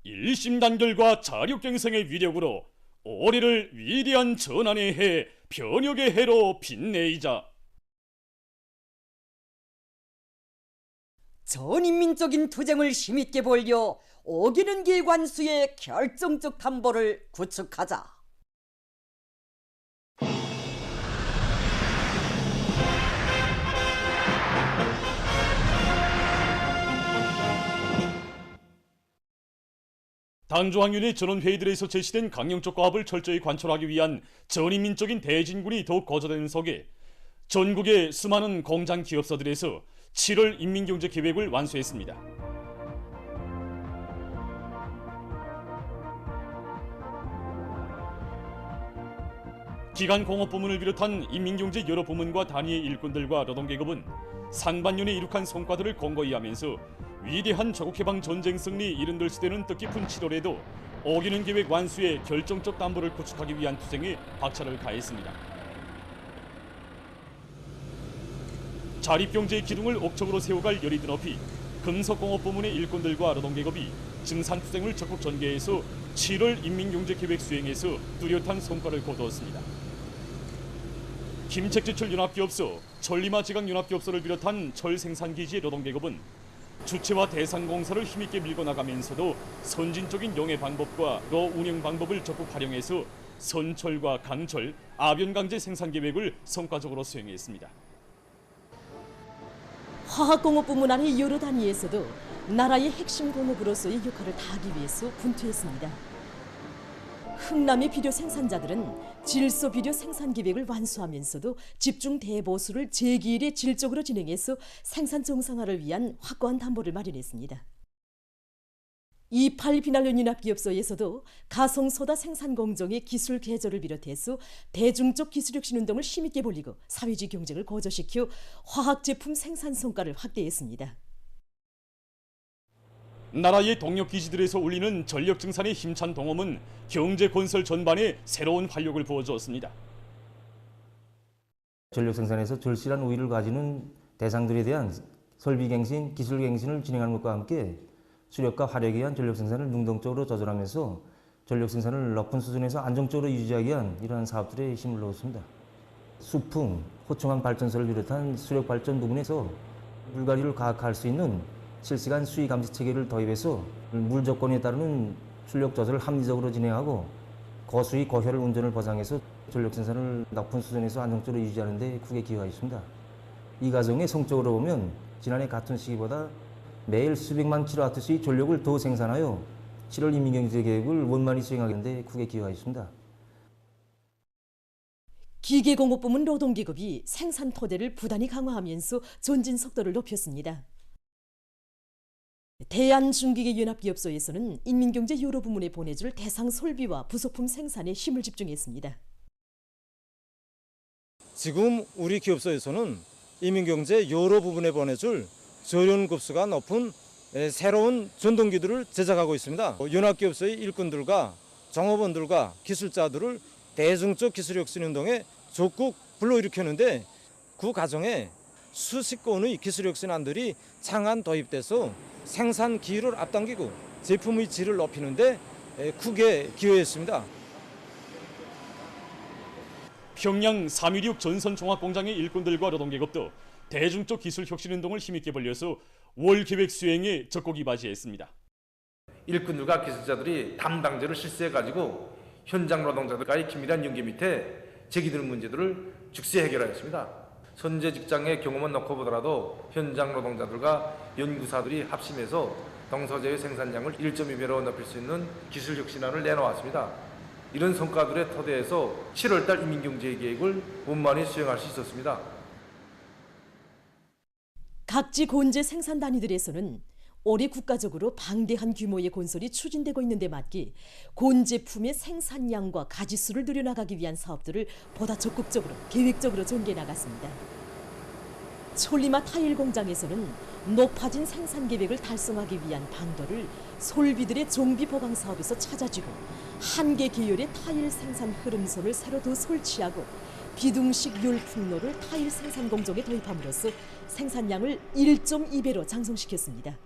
1심 단결과 자력갱생의 위력으로 올해를 위대한 전환의 해, 변혁의 해로 빛내이자. 전인민적인 투쟁을 힘있게 벌여 어기는 길 관수의 결정적 담보를 구축하자. 당조학년의 전원회의들에서 제시된 강령적 과업을 철저히 관철하기 위한 전인민적인 대진군이 더욱 거저되는 속에 전국의 수많은 공장 기업사들에서 7월 인민경제계획을 완수했습니다. 기간공업부문을 비롯한 인민경제 여러 부문과 단위의 일꾼들과 노동계급은 상반년에 이룩한 성과들을 공고히 하면서 위대한 조국해방 전쟁 승리 이른들 시대는 뜻깊은 7월에도 어기는 계획 완수의 결정적 담보를 구축하기 위한 투쟁에 박차를 가했습니다. 자립경제의 기둥을 옥적으로 세워갈 열이 드높이 금속공업 부문의 일꾼들과 노동계급이 증산투쟁을 적극 전개해서 7월 인민경제계획 수행에서 뚜렷한 성과를 거두었습니다. 김책지철 연합기업소, 천리마지강연합기업소를 비롯한 철생산기지의 노동계급은 주체와 대상공사를 힘있게 밀고 나가면서도 선진적인 영해 방법과 로 운영 방법을 적극 활용해서 선철과 강철, 아변강제 생산계획을 성과적으로 수행했습니다. 화학공업 부문 안의 여러 단위에서도 나라의 핵심 공업으로서의 역할을 다하기 위해서 분투했습니다. 흥남의 비료 생산자들은 질소 비료 생산 계획을 완수하면서도 집중 대보수를 제2일에 질적으로 진행해서 생산 정상화를 위한 확고한 담보를 마련했습니다. 이팔 비날연연합기업소에서도 가성소다 생산 공정의 기술 개조를 비롯해서 대중적 기술혁신 운동을 힘있게 벌이고 사회주의 경쟁을 고조시켜 화학 제품 생산 성과를 확대했습니다. 나라의 동력 기지들에서 울리는 전력 증산의 힘찬 동엄은 경제 건설 전반에 새로운 활력을 부어주었습니다. 전력 생산에서 절실한 우위를 가지는 대상들에 대한 설비 갱신, 기술 갱신을 진행하는 것과 함께 수력과 화력에 의한 전력 생산을 능동적으로 조절하면서 전력 생산을 높은 수준에서 안정적으로 유지하기 위한 이러한 사업들에 힘을 넣었습니다. 수풍, 호청항 발전소를 비롯한 수력 발전 부분에서 물갈이를 가학할 수 있는 실시간 수위 감시 체계를 도입해서 물 조건에 따르는 출력 조절을 합리적으로 진행하고 고수위 고효율 운전을 보장해서 전력 생산을 높은 수준에서 안정적으로 유지하는 데 크게 기여하였습니다. 이 과정에 성적으로 보면 지난해 같은 시기보다 매일 수백만 킬로와트수의 전력을 더 생산하여 7월 인민경제계획을 원만히 수행하는 데 크게 기여하였습니다. 기계공업부문 노동기업이 생산 토대를 부단히 강화하면서 전진 속도를 높였습니다. 대한중기계연합기업소에서는 인민경제 여러 부문에 보내줄 대상 설비와 부속품 생산에 힘을 집중했습니다. 지금 우리 기업소에서는 인민경제 여러 부분에 보내줄 저련급수가 높은 새로운 전동기들을 제작하고 있습니다. 연합기업소의 일꾼들과 종업원들과 기술자들을 대중적 기술혁신운동에 적극 불러일으켰는데 그 과정에 수십 건의 기술혁신안들이 창안 도입돼서 생산 기율을 앞당기고 제품의 질을 높이는데 크게 기여했습니다. 평양 316 전선종합공장의 일꾼들과 노동계급도 대중적 기술혁신운동을 힘있게 벌려서 월 계획 수행에 적극 이바지했습니다. 일꾼들과 기술자들이 담당제를 실시해가지고 현장 노동자들과의 긴밀한 연계 밑에 제기되는 문제들을 즉시 해결하였습니다. 선제 직장의 경험은 놓고 보더라도 현장 노동자들과 연구사들이 합심해서 동서제의 생산량을 1.2배로 높일 수 있는 기술혁신안을 내놓았습니다. 이런 성과들의 토대에서 7월달 인민경제계획을 원만히 수행할 수 있었습니다. 각지 곤제 생산 단위들에서는 올해 국가적으로 방대한 규모의 건설이 추진되고 있는데 맞게 곤제품의 생산량과 가지수를 늘려나가기 위한 사업들을 보다 적극적으로 계획적으로 전개해 나갔습니다. 촐리마 타일 공장에서는 높아진 생산 계획을 달성하기 위한 방도를 솔비들의 정비 보강 사업에서 찾아주고 한계 계열의 타일 생산 흐름선을 새로 더 설치하고 비둥식 열풍로를 타일 생산 공정에 도입함으로써 생산량을 1.2배로 장성시켰습니다.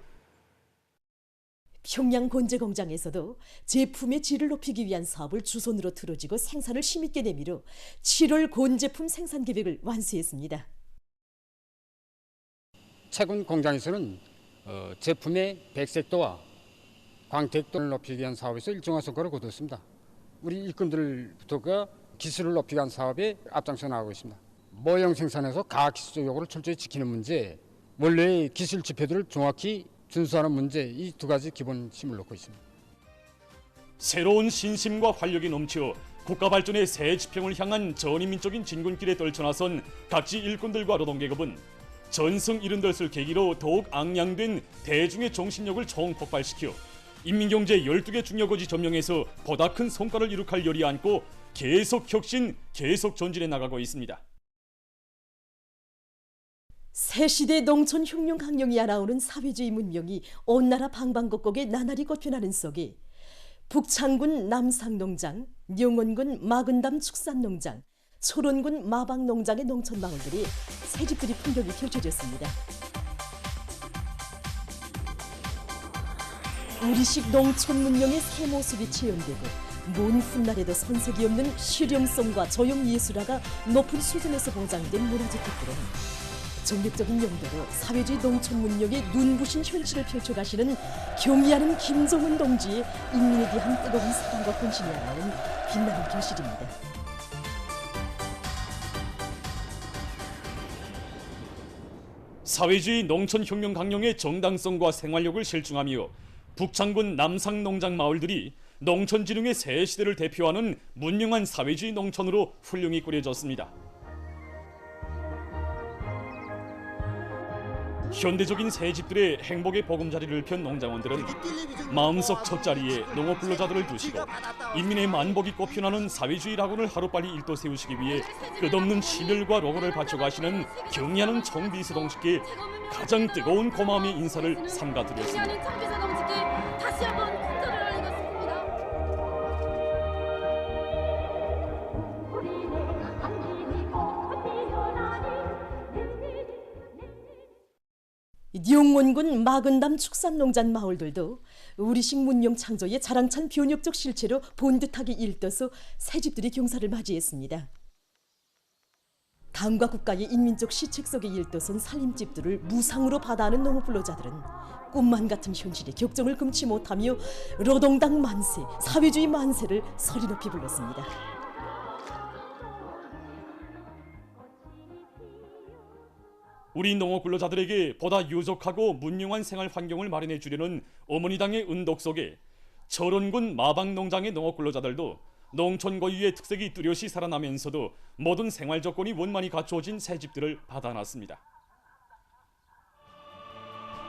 평양 곤제 공장에서도 제품의 질을 높이기 위한 사업을 주손으로 틀어지고 생산을 힘있게 내밀어 7월 곤제품 생산 계획을 완수했습니다. 채군 공장에서는 제품의 백색도와 광택도를 높이기 위한 사업에서 일정한 성과를 거뒀습니다. 우리 일꾼들부터가 기술을 높이기 위한 사업에 앞장서 나가고 있습니다. 모형 생산에서 과학기술적 요구를 철저히 지키는 문제, 원래의 기술 지표들을 정확히 준수하는 문제, 이 두 가지 기본 힘을 놓고 있습니다. 새로운 신심과 활력이 넘쳐 국가 발전의 새 지평을 향한 전인민적인 진군길에 떨쳐나선 각지 일꾼들과 노동계급은 전승 이른 떫을 계기로 더욱 앙양된 대중의 정신력을 총폭발시켜 인민경제 12개 중요거지 점령에서 보다 큰 성과를 이룩할 열이 안고 계속 혁신, 계속 전진해 나가고 있습니다. 새시대 농촌 혁명 강령이 알아오는 사회주의 문명이 온 나라 방방곡곡에 나날이 꽃피나는 속에 북창군 남상농장, 영원군 마근담 축산농장, 초론군 마방농장의 농촌마을들이 새집들이 풍경이 펼쳐졌습니다. 우리식 농촌 문명의 새 모습이 체현되고 먼 훗날에도 손색이 없는 실용성과 조형 예술화가 높은 수준에서 보장된 문화재 특구는 전략적인 용도로 사회주의 농촌 문명의 눈부신 현실을 펼쳐가시는 경의하는 김정은 동지의 인민에 대한 뜨거운 사랑과 헌신이 알아오는 빛나는 결실입니다. 사회주의 농촌혁명 강령의 정당성과 생활력을 실증하며 북창군 남상농장 마을들이 농촌진흥의 새 시대를 대표하는 문명한 사회주의 농촌으로 훌륭히 꾸려졌습니다. 현대적인 새 집들의 행복의 보금자리를 편 농장원들은 마음속 첫자리에 농업 근로자들을 두시고 인민의 만복이 꽃피나는 사회주의 낙원을 하루빨리 일도 세우시기 위해 끝없는 신혈과 노고를 바쳐가시는 경의하는 청비서 동지께 가장 뜨거운 고마움의 인사를 삼가드렸습니다. 청비서 동지께 다시 한번 큰절을 올리겠습니다. 영원군 마근담 축산농장 마을들도 우리식 문명 창조의 자랑찬 변혁적 실체로 본듯하게 일떠서 새집들이 경사를 맞이했습니다. 당과 국가의 인민적 시책 속에 일떠선 살림집들을 무상으로 받아하는 농업근로자들은 꿈만 같은 현실에 격정을 금치 못하며 노동당 만세, 사회주의 만세를 소리 높이 불렀습니다. 우리 농업 근로자들에게 보다 유족하고 문명한 생활 환경을 마련해 주려는 어머니당의 은덕 속에 철원군 마방농장의 농업 근로자들도 농촌 고유의 특색이 뚜렷이 살아나면서도 모든 생활 조건이 원만히 갖추어진 새 집들을 받아놨습니다.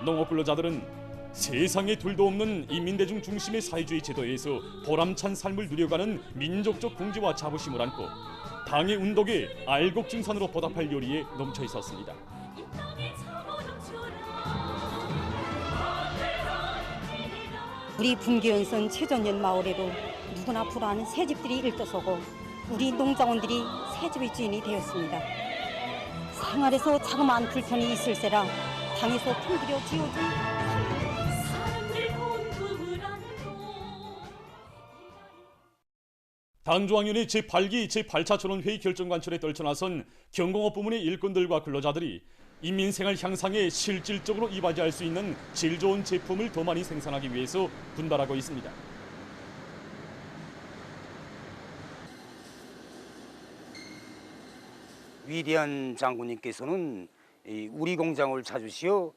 농업 근로자들은 세상에 둘도 없는 인민대중 중심의 사회주의 제도에서 보람찬 삶을 누려가는 민족적 긍지와 자부심을 안고 당의 운덕에 알곡증산으로 보답할 요리에 넘쳐 있었습니다. 우리 분기연선 최전년 마을에도 누구나 불화하는 새집들이 일떠서고 우리 농장원들이 새집의 주인이 되었습니다. 생활에서 자그마한 불편이 있을세라 당에서 품들여 지어준 당조항연의 제8기 제8차 전원회의 결정관철에 떨쳐나선 경공업 부문의 일꾼들과 근로자들이 인민생활 향상에 실질적으로 이바지할 수 있는 질 좋은 제품을 더 많이 생산하기 위해서 분발하고 있습니다. 위대한 장군님께서는 우리 공장을 찾으시어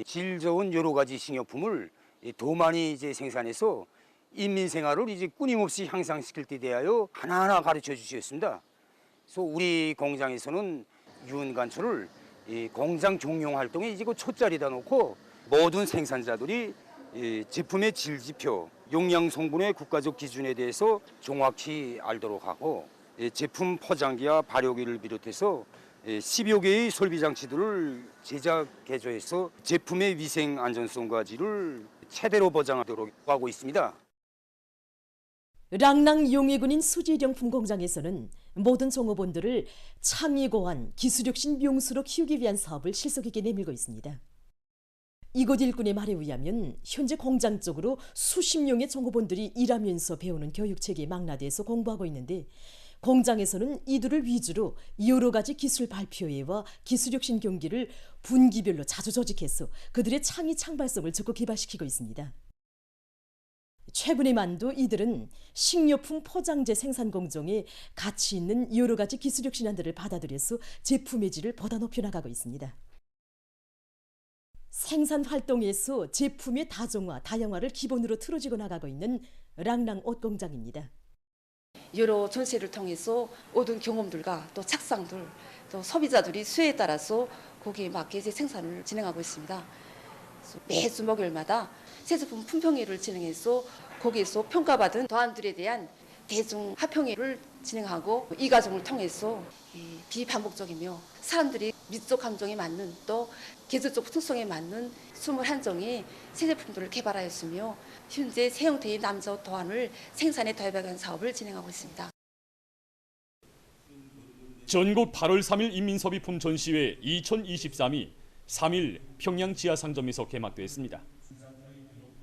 질 좋은 여러 가지 식료품을 더 많이 이제 생산해서 인민 생활을 이제 끊임없이 향상시킬 때 대하여 하나하나 가르쳐 주셨습니다. 그래서 우리 공장에서는 윤관초를 공장 종용 활동에 이제 그 초짜리다 놓고 모든 생산자들이 제품의 질 지표, 용량 성분의 국가적 기준에 대해서 정확히 알도록 하고 제품 포장기와 발효기를 비롯해서 10여 개의 설비 장치들을 제작 개조해서 제품의 위생 안전성과 질을 최대로 보장하도록 하고 있습니다. 랑랑 용해군인 수지령품 공장에서는 모든 종업원들을 창의고안, 기술혁신 명수로 키우기 위한 사업을 실속 있게 내밀고 있습니다. 이곳 일꾼의 말에 의하면 현재 공장 쪽으로 수십 명의 종업원들이 일하면서 배우는 교육체계에 망라돼서 공부하고 있는데 공장에서는 이들을 위주로 여러 가지 기술 발표회와 기술혁신 경기를 분기별로 자주 조직해서 그들의 창의 창발성을 적극 개발시키고 있습니다. 최근에만도 이들은 식료품 포장재 생산 공정에 가치 있는 여러 가지 기술혁신안들을 받아들여서 제품의 질을 보다 높여나가고 있습니다. 생산 활동에서 제품의 다종화, 다양화를 기본으로 틀어지고 나가고 있는 랑랑 옷 공장입니다. 여러 전시를 통해서 얻은 경험들과 또 착상들, 또 소비자들이 수요에 따라서 거기에 맞게 이제 생산을 진행하고 있습니다. 매주 목요일마다 새 제품 품평회를 진행해서 거기에서 평가받은 도안들에 대한 대중 합평회를 진행하고 이 과정을 통해서 비반복적이며 사람들이 미적 감정에 맞는 또 계절적 특성에 맞는 21종의 새 제품들을 개발하였으며 현재 새 형태의 남자 옷 도안을 생산에 도입하는 사업을 진행하고 있습니다. 전국 8월 3일 인민소비품 전시회 2023이 3일 평양 지하상점에서 개막됐습니다.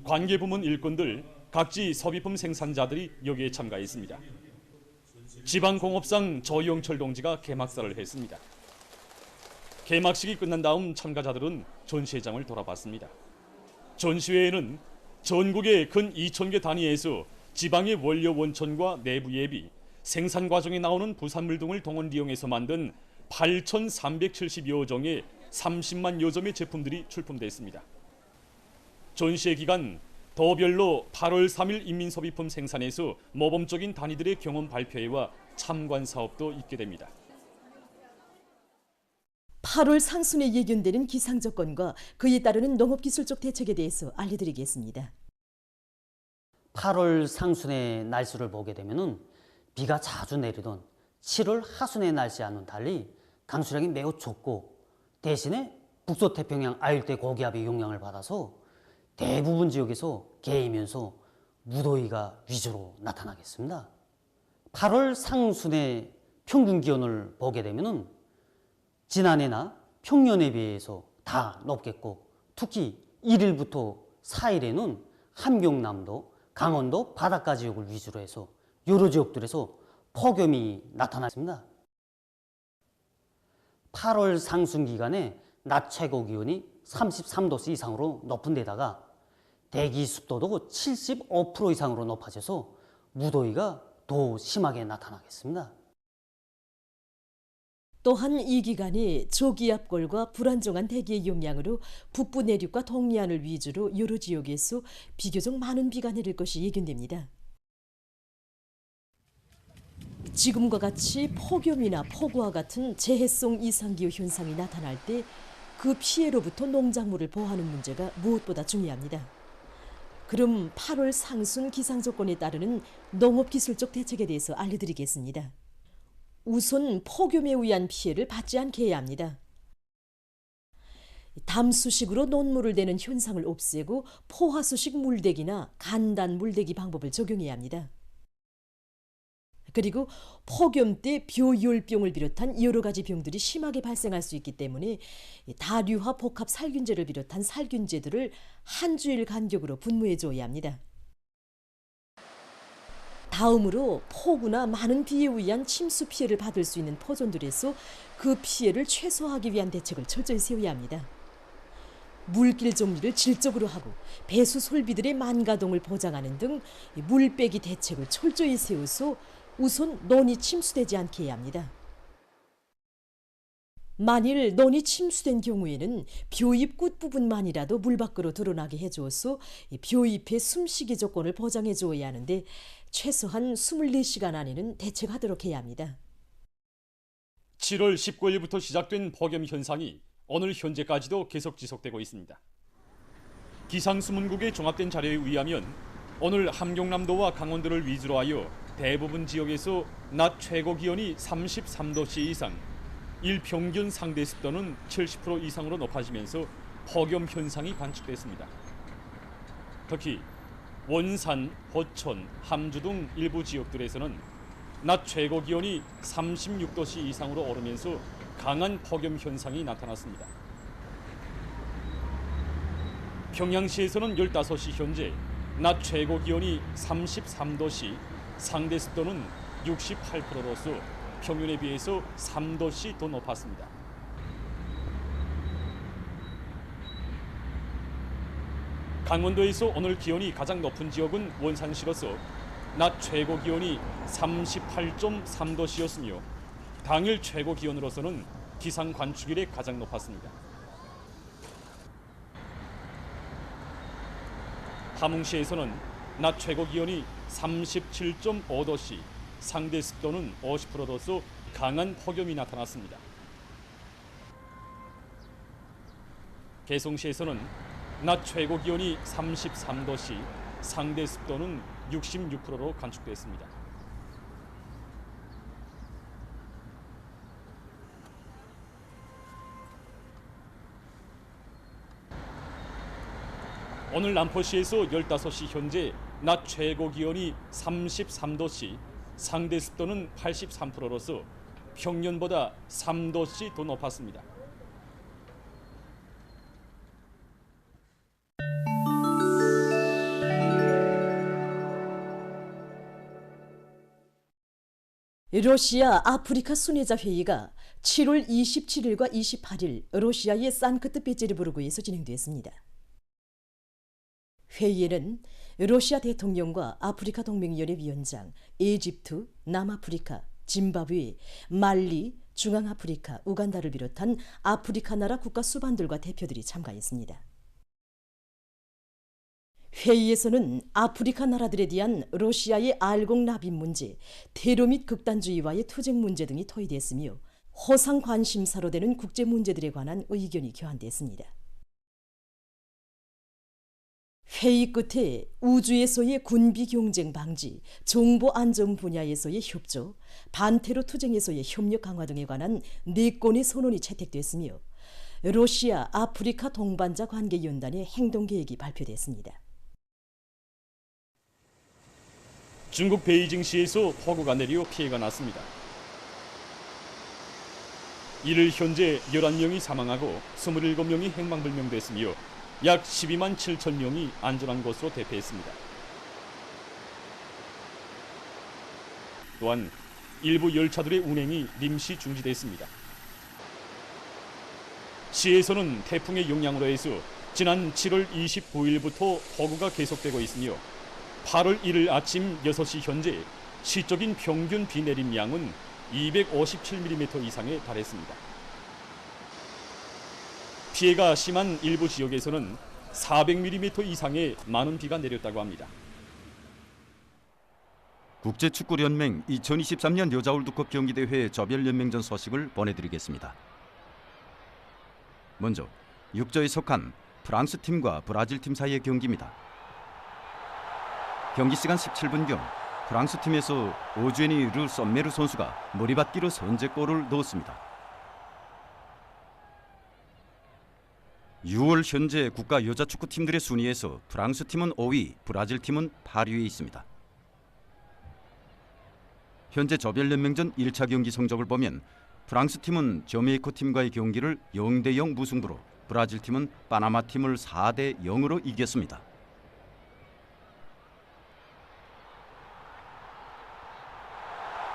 관계부문 일꾼들, 각지 소비품 생산자들이 여기에 참가했습니다. 지방공업상 조영철 동지가 개막사를 했습니다. 개막식이 끝난 다음 참가자들은 전시회장을 돌아봤습니다. 전시회에는 전국의 근 2,000개 단위에서 지방의 원료 원천과 내부 예비, 생산 과정에 나오는 부산물 등을 동원 이용해서 만든 8,370여 종의 30만 여 점의 제품들이 출품됐습니다. 전시회 기간 도별로 8월 3일 인민소비품 생산에서 모범적인 단위들의 경험 발표회와 참관 사업도 있게 됩니다. 8월 상순에 예견되는 기상 조건과 그에 따르는 농업기술적 대책에 대해서 알려드리겠습니다. 8월 상순의 날씨를 보게 되면은 비가 자주 내리던 7월 하순의 날씨와는 달리 강수량이 매우 적고 대신에 북서태평양 아열대 고기압의 영향을 받아서 대부분 지역에서 개이면서 무더위가 위주로 나타나겠습니다. 8월 상순의 평균 기온을 보게 되면은 지난해나 평년에 비해서 다 높겠고 특히 1일부터 4일에는 함경남도, 강원도 바닷가 지역을 위주로 해서 여러 지역들에서 폭염이 나타났습니다. 8월 상순 기간에 낮 최고 기온이 33도씨 이상으로 높은 데다가 대기 습도도 75% 이상으로 높아져서 무더위가 더 심하게 나타나겠습니다. 또한 이 기간에 저기압골과 불안정한 대기의 영향으로 북부 내륙과 동해안을 위주로 여러 지역에서 비교적 많은 비가 내릴 것이 예견됩니다. 지금과 같이 폭염이나 폭우와 같은 재해성 이상기후 현상이 나타날 때 그 피해로부터 농작물을 보호하는 문제가 무엇보다 중요합니다. 그럼 8월 상순 기상 조건에 따르는 농업기술적 대책에 대해서 알려드리겠습니다. 우선 폭염에 의한 피해를 받지 않게 해야 합니다. 담수식으로 논물을 대는 현상을 없애고 포화수식 물대기나 간단 물대기 방법을 적용해야 합니다. 그리고 폭염 때 벼열병을 비롯한 여러 가지 병들이 심하게 발생할 수 있기 때문에 다류화 복합 살균제를 비롯한 살균제들을 한 주일 간격으로 분무해 줘야 합니다. 다음으로 폭우나 많은 비에 의한 침수 피해를 받을 수 있는 포존들에서 그 피해를 최소화하기 위한 대책을 철저히 세워야 합니다. 물길 정리를 질적으로 하고 배수 설비들의 만가동을 보장하는 등 물빼기 대책을 철저히 세워서 우선 논이 침수되지 않게 해야 합니다. 만일 논이 침수된 경우에는 벼잎 끝부분만이라도 물 밖으로 드러나게 해주어서 벼잎의 숨쉬기 조건을 보장해 주어야 하는데 최소한 24시간 안에는 대책하도록 해야 합니다. 7월 19일부터 시작된 폭염 현상이 오늘 현재까지도 계속 지속되고 있습니다. 기상수문국의 종합된 자료에 의하면 오늘 함경남도와 강원도를 위주로 하여 대부분 지역에서 낮 최고 기온이 33도씨 이상, 일평균 상대 습도는 70% 이상으로 높아지면서 폭염 현상이 관측됐습니다. 특히 원산, 호천, 함주 등 일부 지역들에서는 낮 최고 기온이 36도씨 이상으로 오르면서 강한 폭염 현상이 나타났습니다. 평양시에서는 15시 현재 낮 최고 기온이 33도씨, 상대 습도는 68%로서 평균에 비해서 3도씨 더 높았습니다. 강원도에서 오늘 기온이 가장 높은 지역은 원산시로서 낮 최고 기온이 38.3도씨였으며 당일 최고 기온으로서는 기상 관측 이래 가장 높았습니다. 함흥시에서는 낮 최고 기온이 37.5도씨, 상대 습도는 50%로서 강한 폭염이 나타났습니다. 개성시에서는 낮 최고 기온이 33도씨, 상대 습도는 66%로 관측됐습니다. 오늘 남포시에서 15시 현재 낮 최고 기온이 33도씨, 상대 습도는 83%로서 평년보다 3도씨 더 높았습니다. 러시아 아프리카 순회자 회의가 7월 27일과 28일 러시아의 산크트페테르부르크에서 진행됐습니다. 회의에는 러시아 대통령과 아프리카 동맹연합 위원장, 이집트, 남아프리카, 짐바브웨, 말리, 중앙아프리카, 우간다를 비롯한 아프리카 나라 국가 수반들과 대표들이 참가했습니다. 회의에서는 아프리카 나라들에 대한 러시아의 알곡 납입 문제, 테러 및 극단주의와의 투쟁 문제 등이 토의됐으며 호상 관심사로 되는 국제 문제들에 관한 의견이 교환됐습니다. 회의 끝에 우주에서의 군비 경쟁 방지, 정보 안전 분야에서의 협조, 반테러 투쟁에서의 협력 강화 등에 관한 4건의 선언이 채택됐으며 러시아 아프리카 동반자 관계연단의 행동 계획이 발표됐습니다. 중국 베이징시에서 폭우가 내려 피해가 났습니다. 이를 현재 11명이 사망하고 27명이 행방불명됐으며 약 12만 7천 명이 안전한 곳으로 대피했습니다. 또한 일부 열차들의 운행이臨時 중지됐습니다. 시에서는 태풍의 영향으로 해서 지난 7월 29일부터 폭우가 계속되고 있으며 8월 1일 아침 6시 현재 시적인 평균 비 내림 양은 257mm 이상에 달했습니다. 피해가 심한 일부 지역에서는 400mm 이상의 많은 비가 내렸다고 합니다. 국제축구연맹 2023년 여자 월드컵 경기대회 조별연맹전 소식을 보내드리겠습니다. 먼저 6조에 속한 프랑스 팀과 브라질 팀 사이의 경기입니다. 경기 시간 17분경 프랑스 팀에서 오주에니 르 썸메르 선수가 머리받기로 선제골을 넣었습니다. 6월 현재 국가 여자 축구팀들의 순위에서 프랑스 팀은 5위, 브라질 팀은 8위에 있습니다. 현재 조별연맹전 1차 경기 성적을 보면 프랑스 팀은 저메이커 팀과의 경기를 0대0 무승부로, 브라질 팀은 파나마 팀을 4대0으로 이겼습니다.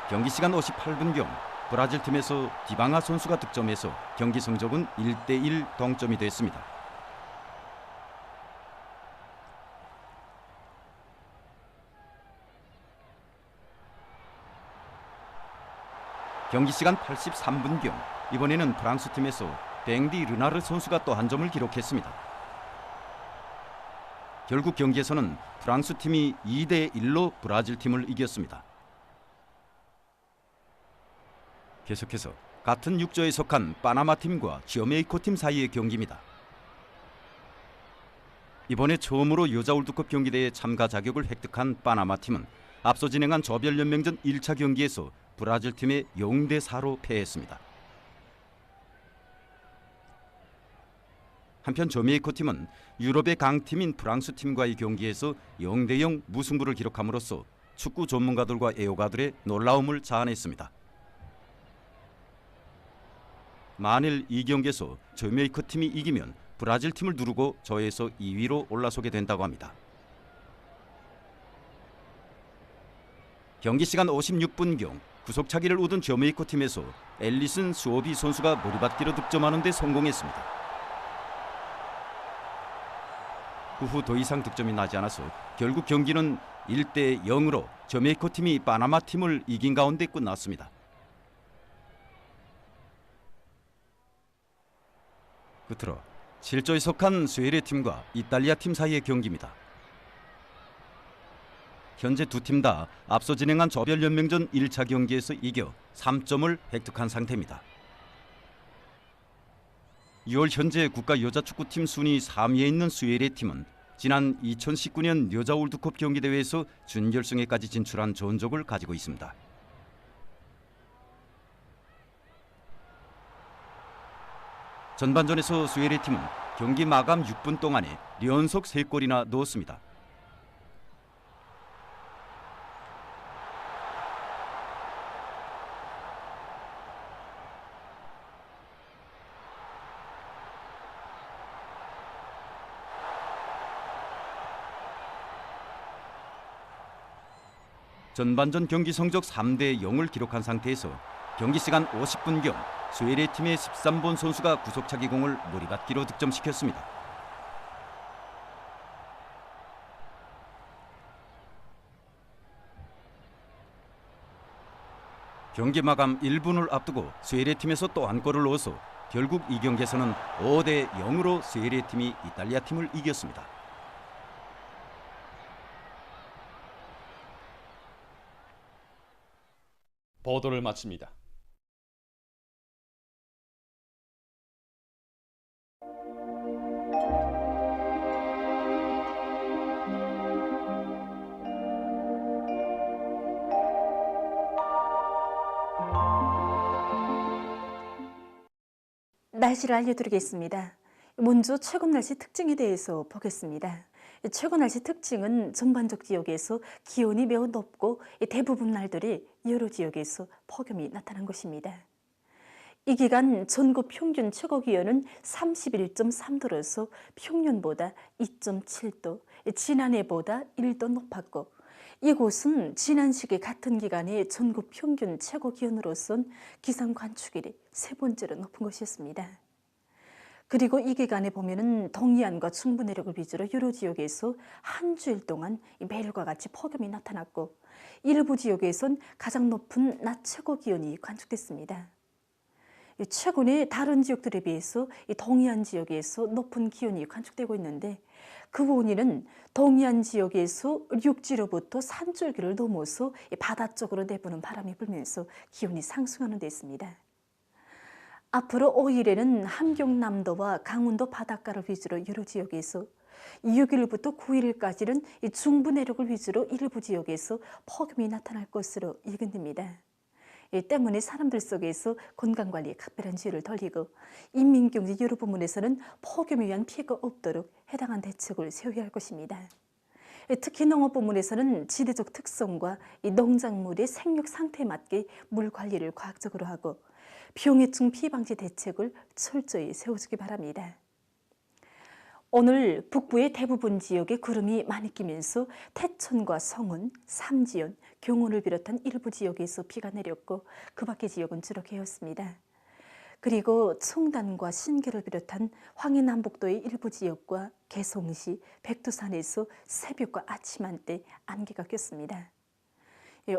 경기 시간 58분경 브라질 팀에서 디방아 선수가 득점해서 경기 성적은 1대1 동점이 됐습니다. 경기 시간 83분경 이번에는 프랑스 팀에서 뱅디 르나르 선수가 또 한 점을 기록했습니다. 결국 경기에서는 프랑스 팀이 2대1로 브라질 팀을 이겼습니다. 계속해서 같은 6조에 속한 파나마 팀과 저메이커 팀 사이의 경기입니다. 이번에 처음으로 여자 월드컵 경기대회 참가 자격을 획득한 파나마 팀은 앞서 진행한 조별연맹전 1차 경기에서 브라질 팀에 0대4로 패했습니다. 한편 저메이커 팀은 유럽의 강팀인 프랑스 팀과의 경기에서 0대0 무승부를 기록함으로써 축구 전문가들과 애호가들의 놀라움을 자아냈습니다. 만일 이 경기에서 저메이커 팀이 이기면 브라질 팀을 누르고 저에서 2위로 올라서게 된다고 합니다. 경기 시간 56분경 구속차기를 얻은 저메이커 팀에서 앨리슨 수오비 선수가 머리받기로 득점하는 데 성공했습니다. 그 후 더 이상 득점이 나지 않아서 결국 경기는 1대 0으로 저메이커 팀이 파나마 팀을 이긴 가운데 끝났습니다. 끝으로 실조에 속한 스웨덴 팀과 이탈리아 팀 사이의 경기입니다. 현재 두 팀 다 앞서 진행한 조별연맹전 1차 경기에서 이겨 3점을 획득한 상태입니다. 6월 현재 국가 여자축구팀 순위 3위에 있는 스웨덴 팀은 지난 2019년 여자 월드컵 경기대회에서 준결승에까지 진출한 전적을 가지고 있습니다. 전반전에서 스웨덴 팀은 경기 마감 6분 동안에 연속 3골이나 넣었습니다. 전반전 경기 성적 3대 0을 기록한 상태에서 경기 시간 50분경 스웨덴 팀의 13번 선수가 구속차기 공을 머리받기로 득점시켰습니다. 경기 마감 1분을 앞두고 스웨덴 팀에서 또 한 골을 넣어서 결국 이 경기에서는 5대 0으로 스웨덴 팀이 이탈리아 팀을 이겼습니다. 보도를 마칩니다. 날씨를 알려드리겠습니다. 먼저 최근 날씨 특징에 대해서 보겠습니다. 최근 날씨 특징은 전반적 지역에서 기온이 매우 높고 대부분 날들이 여러 지역에서 폭염이 나타난 것입니다. 이 기간 전국 평균 최고 기온은 31.3도로서 평년보다 2.7도, 지난해보다 1도 높았고 이곳은 지난 시기 같은 기간의 전국 평균 최고 기온으로선 기상 관측일이 세 번째로 높은 것이었습니다. 그리고 이 기간에 보면은 동해안과 중부 내륙을 위주로 여러 지역에서 한 주일 동안 매일과 같이 폭염이 나타났고 일부 지역에선 가장 높은 낮 최고 기온이 관측됐습니다. 최근에 다른 지역들에 비해서 동해안 지역에서 높은 기온이 관측되고 있는데 그 원인은 동해안 지역에서 육지로부터 산줄기를 넘어서 바다 쪽으로 내부는 바람이 불면서 기온이 상승하는 데 있습니다. 앞으로 5일에는 함경남도와 강원도 바닷가를 위주로 여러 지역에서 6일부터 9일까지는 중부 내륙을 위주로 일부 지역에서 폭염이 나타날 것으로 예견됩니다. 이 때문에 사람들 속에서 건강관리에 각별한 주의를 돌리고 인민경제 여러 부문에서는 폭염에 의한 피해가 없도록 해당한 대책을 세워야 할 것입니다. 특히 농업 부문에서는 지대적 특성과 이 농작물의 생육 상태에 맞게 물 관리를 과학적으로 하고 병해충 피해 방지 대책을 철저히 세워주기 바랍니다. 오늘 북부의 대부분 지역에 구름이 많이 끼면서 태천과 성운, 삼지연, 경운을 비롯한 일부 지역에서 비가 내렸고 그 밖의 지역은 주로 개였습니다. 그리고 청단과 신계를 비롯한 황해남북도의 일부 지역과 개성시, 백두산에서 새벽과 아침 한때 안개가 꼈습니다.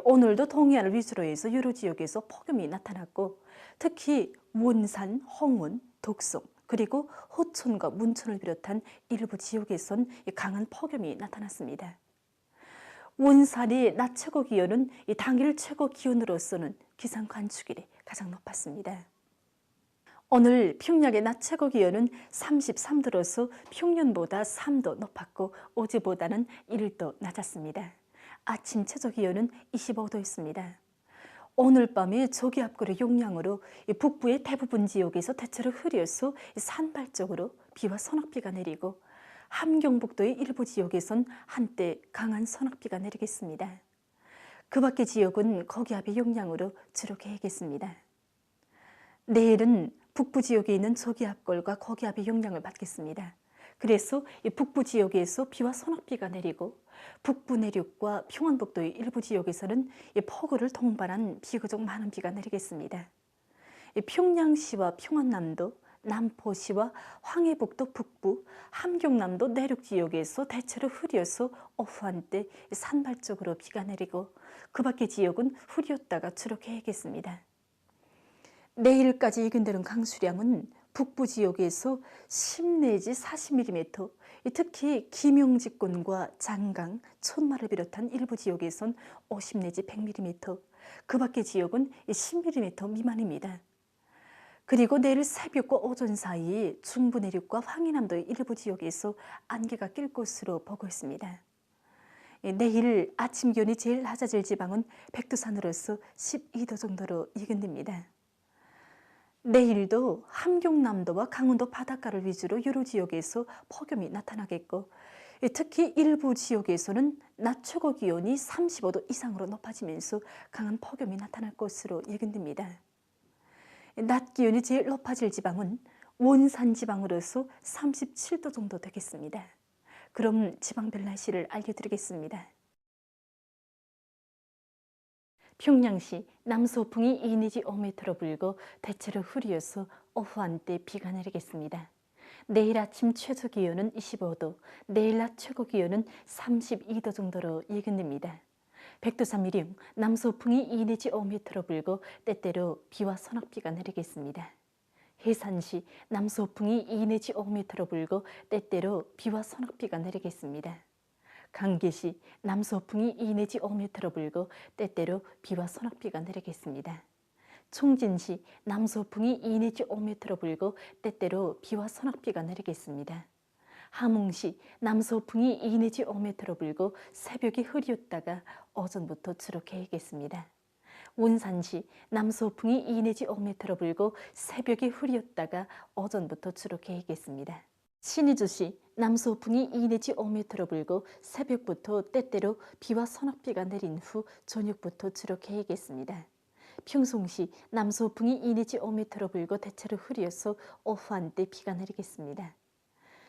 오늘도 동해안을 위주로 해서 여러 지역에서 폭염이 나타났고 특히 원산, 홍운, 독성, 그리고 호천과 문천을 비롯한 일부 지역에선 강한 폭염이 나타났습니다. 원산의 낮 최고 기온은 당일 최고 기온으로서는 기상 관측일이 가장 높았습니다. 오늘 평양의 낮 최고 기온은 33도로서 평년보다 3도 높았고 어제보다는 1도 낮았습니다. 아침 최저 기온은 25도였습니다. 오늘 밤에 저기압골의 영향으로 북부의 대부분 지역에서 대체로 흐려서 산발 쪽으로 비와 소낙비가 내리고 함경북도의 일부 지역에선 한때 강한 소낙비가 내리겠습니다. 그 밖의 지역은 고기압의 영향으로 주로 개겠습니다. 내일은 북부 지역에 있는 저기압골과 거기압의 영향을 받겠습니다. 그래서 이 북부 지역에서 비와 소낙비가 내리고 북부 내륙과 평안북도의 일부 지역에서는 이 폭우를 동반한 비교적 많은 비가 내리겠습니다. 이 평양시와 평안남도, 남포시와 황해북도 북부, 함경남도 내륙 지역에서 대체로 흐려서 오후 한때 산발적으로 비가 내리고 그 밖의 지역은 흐렸다가 추락해야겠습니다. 내일까지 예견되는 강수량은 북부 지역에서 10 내지 40mm, 특히 김영지권과 장강, 천마를 비롯한 일부 지역에선 50 내지 100mm, 그 밖의 지역은 10mm 미만입니다. 그리고 내일 새벽과 오전 사이 중부 내륙과 황해남도의 일부 지역에서 안개가 낄 것으로 보고 있습니다. 내일 아침 기온이 제일 낮아질 지방은 백두산으로서 12도 정도로 예견됩니다. 내일도 함경남도와 강원도 바닷가를 위주로 여러 지역에서 폭염이 나타나겠고 특히 일부 지역에서는 낮 최고 기온이 35도 이상으로 높아지면서 강한 폭염이 나타날 것으로 예견됩니다. 낮 기온이 제일 높아질 지방은 원산 지방으로서 37도 정도 되겠습니다. 그럼 지방별 날씨를 알려드리겠습니다. 평양시 남서풍이 2 내지 5m로 불고 대체로 흐려서 오후 한때 비가 내리겠습니다. 내일 아침 최저 기온은 25도, 내일 낮 최고 기온은 32도 정도로 예견됩니다. 백두산 미령 남서풍이 2 내지 5m로 불고 때때로 비와 소낙비가 내리겠습니다. 해산시 남서풍이 2 내지 5m로 불고 때때로 비와 소낙비가 내리겠습니다. 강계시 남서풍이 2 내지 5m로 불고 때때로 비와 소낙비가 내리겠습니다. 총진시 남서풍이 2 내지 5m로 불고 때때로 비와 소낙비가 내리겠습니다. 함흥시 남서풍이 2 내지 5m로 불고 새벽에 흐렸다가 오전부터 추락해야겠습니다. 원산시 남서풍이 2 내지 5m로 불고 새벽에 흐렸다가 오전부터 추락해야겠습니다. 신의주시 남서풍이 2 내지 5m로 불고 새벽부터 때때로 비와 소낙비가 내린 후 저녁부터 추락해야겠습니다. 평송시 남서풍이 2 내지 5m로 불고 대체로 흐려서 오후 한때 비가 내리겠습니다.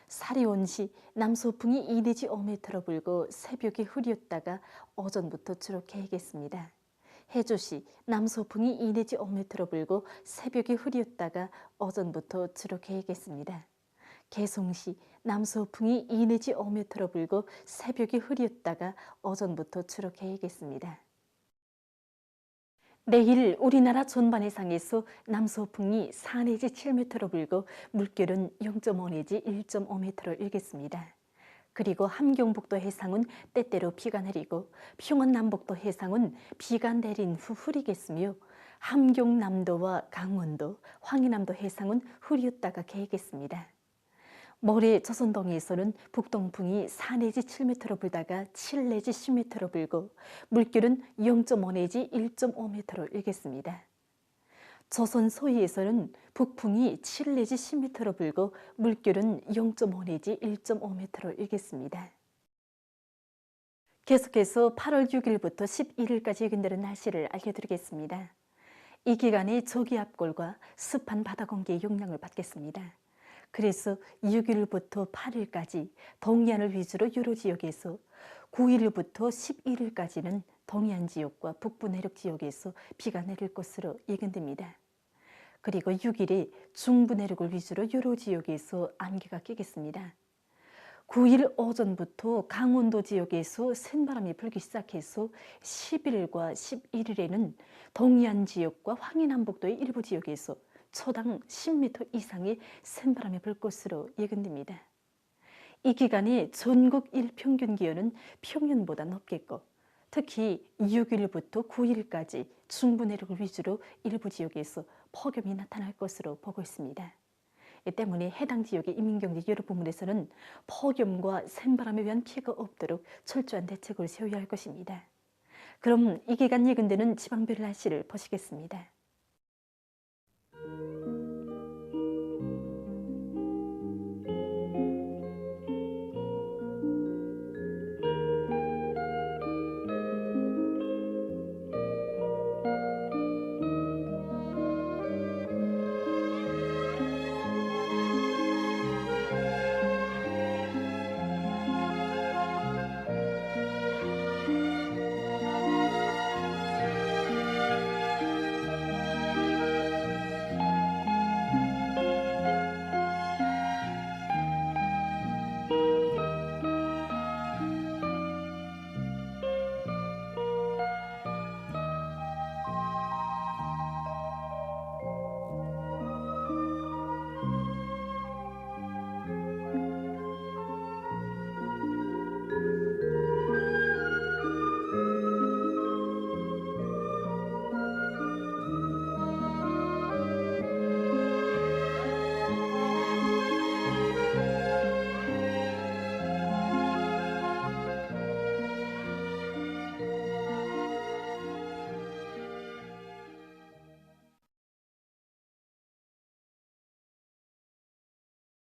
사리온시 남서풍이 2 내지 5m로 불고 새벽에 흐렸다가 오전부터 추락해야겠습니다. 해조시 남서풍이 2 내지 5m로 불고 새벽에 흐렸다가 오전부터 추락해야겠습니다. 개송시 남서풍이 2 내지 5m로 불고 새벽에 흐렸다가 오전부터 추락해야겠습니다. 내일 우리나라 전반 해상에서 남서풍이 4 내지 7m로 불고 물결은 0.5 내지 1.5m로 일겠습니다. 그리고 함경북도 해상은 때때로 비가 내리고 평안남북도 해상은 비가 내린 후 흐리겠으며 함경남도와 강원도, 황해남도 해상은 흐렸다가 개겠습니다. 모레 조선동해에서는 북동풍이 4 내지 7m로 불다가 7 내지 10m로 불고 물결은 0.5 내지 1.5m로 일겠습니다. 조선 소위에서는 북풍이 7 내지 10m로 불고 물결은 0.5 내지 1.5m로 일겠습니다. 계속해서 8월 6일부터 11일까지 예견되는 날씨를 알려드리겠습니다. 이 기간에 저기압골과 습한 바다 공기의 영향을 받겠습니다. 그래서 6일부터 8일까지 동해안을 위주로 여러 지역에서 9일부터 11일까지는 동해안 지역과 북부 내륙 지역에서 비가 내릴 것으로 예견됩니다. 그리고 6일에 중부 내륙을 위주로 여러 지역에서 안개가 끼겠습니다. 9일 오전부터 강원도 지역에서 센바람이 불기 시작해서 10일과 11일에는 동해안 지역과 황해남북도의 일부 지역에서 초당 10m 이상의 센바람이 불 것으로 예견됩니다. 이 기간에 전국 일평균 기온은 평년보다 높겠고 특히 6일부터 9일까지 중부 내륙을 위주로 일부 지역에서 폭염이 나타날 것으로 보고 있습니다. 이 때문에 해당 지역의 인민경제 여러 부문에서는 폭염과 센바람에 의한 피해가 없도록 철저한 대책을 세워야 할 것입니다. 그럼 이 기간 예견되는 지방별 날씨를 보시겠습니다.